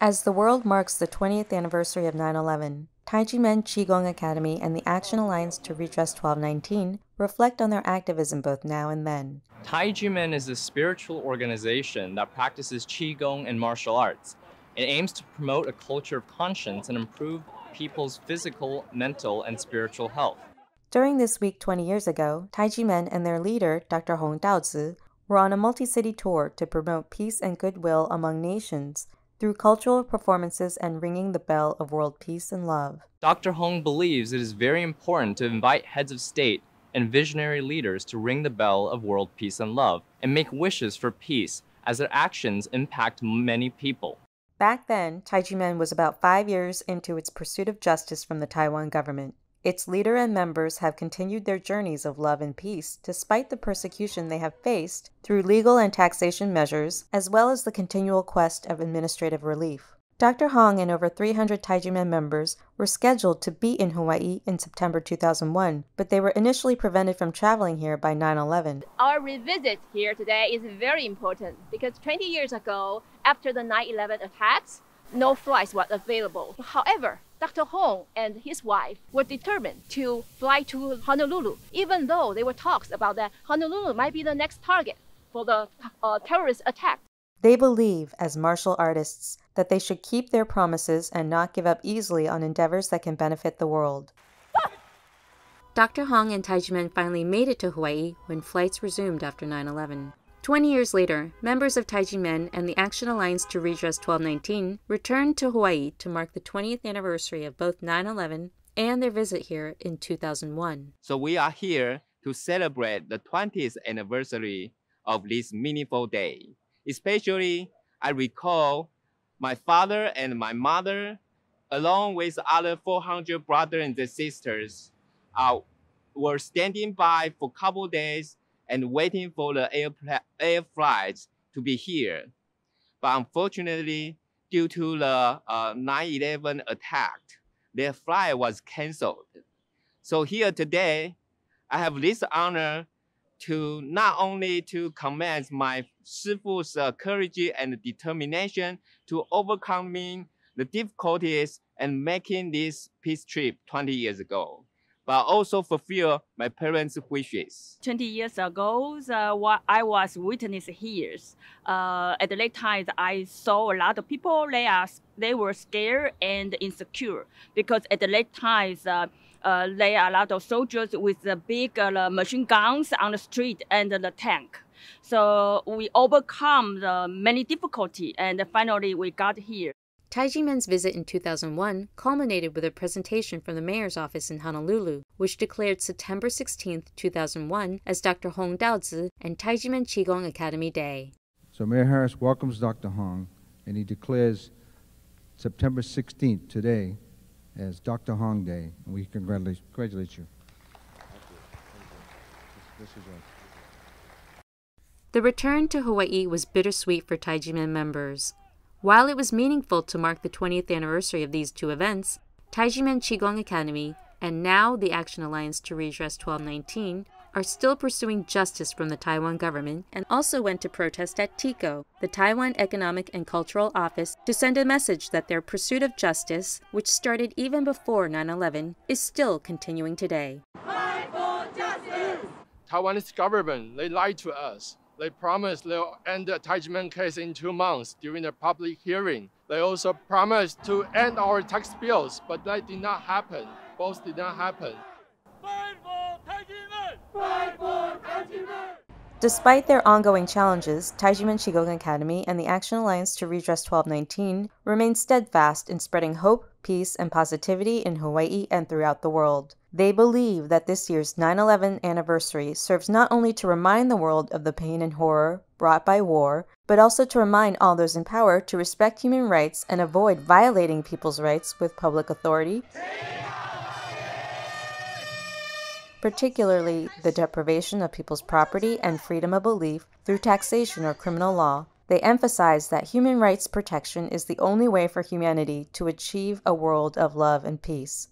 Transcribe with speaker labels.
Speaker 1: As the world marks the 20th anniversary of 9/11, Taijimen Qigong Academy and the Action Alliance to Redress 1219 reflect on their activism both now and then.
Speaker 2: Taijimen is a spiritual organization that practices Qigong and martial arts. It aims to promote a culture of conscience and improve people's physical, mental, and spiritual health.
Speaker 1: During this week 20 years ago, Taijimen and their leader, Dr. Hong Daozi, were on a multi-city tour to promote peace and goodwill among nations through cultural performances and ringing the bell of world peace and love.
Speaker 2: Dr. Hong believes it is very important to invite heads of state and visionary leaders to ring the bell of world peace and love and make wishes for peace as their actions impact many people.
Speaker 1: Back then, Taijimen was about 5 years into its pursuit of justice from the Taiwan government. Its leader and members have continued their journeys of love and peace despite the persecution they have faced through legal and taxation measures, as well as the continual quest of administrative relief. Dr. Hong and over 300 Taijimen members were scheduled to be in Hawaii in September 2001, but they were initially prevented from traveling here by 9/11.
Speaker 3: Our revisit here today is very important because 20 years ago, after the 9/11 attacks, no flights were available. However, Dr. Hong and his wife were determined to fly to Honolulu, even though there were talks about that Honolulu might be the next target for the terrorist attack.
Speaker 1: They believe, as martial artists, that they should keep their promises and not give up easily on endeavors that can benefit the world. Dr. Hong and Taijimen finally made it to Hawaii when flights resumed after 9/11. 20 years later, members of Taijimen and the Action Alliance to Redress 1219 returned to Hawaii to mark the 20th anniversary of both 9/11 and their visit here in 2001.
Speaker 4: So we are here to celebrate the 20th anniversary of this meaningful day. Especially, I recall my father and my mother, along with other 400 brothers and sisters, were standing by for a couple days and waiting for the air flights to be here. But unfortunately, due to the 9/11 attack, their flight was canceled. So here today, I have this honor to not only to commend my Shifu's courage and determination to overcoming the difficulties and making this peace trip 20 years ago, but also fulfill my parents' wishes.
Speaker 5: 20 years ago, what I was witness here. At that time, I saw a lot of people, they were scared and insecure because at that time, there are a lot of soldiers with the big machine guns on the street and the tank. So we overcome the many difficulties and finally we got here.
Speaker 1: Taijimen's visit in 2001 culminated with a presentation from the mayor's office in Honolulu, which declared September 16, 2001 as Dr. Hong Daozi and Taijimen Qigong Academy Day.
Speaker 6: So Mayor Harris welcomes Dr. Hong, and he declares September 16th today as Dr. Hong Day, and we congratulate you. This is yours.
Speaker 1: The return to Hawaii was bittersweet for Taijimen members. While it was meaningful to mark the 20th anniversary of these two events, Taijimen Qigong Academy and now the Action Alliance to Redress 1219 are still pursuing justice from the Taiwan government and also went to protest at TICO, the Taiwan Economic and Cultural Office, to send a message that their pursuit of justice, which started even before 9/11, is still continuing today.
Speaker 7: Fight for justice!
Speaker 8: Taiwanese government, they lied to us. They promised they'll end the Taijimen case in 2 months during the public hearing. They also promised to end our tax bills, but that did not happen. Both did not happen.
Speaker 7: Fight for Taijimen! Fight for Taijimen!
Speaker 1: Despite their ongoing challenges, Taijimen Qigong Academy and the Action Alliance to Redress 1219 remain steadfast in spreading hope, peace, and positivity in Hawaii and throughout the world. They believe that this year's 9/11 anniversary serves not only to remind the world of the pain and horror brought by war, but also to remind all those in power to respect human rights and avoid violating people's rights with public authority, particularly the deprivation of people's property and freedom of belief through taxation or criminal law. They emphasize that human rights protection is the only way for humanity to achieve a world of love and peace.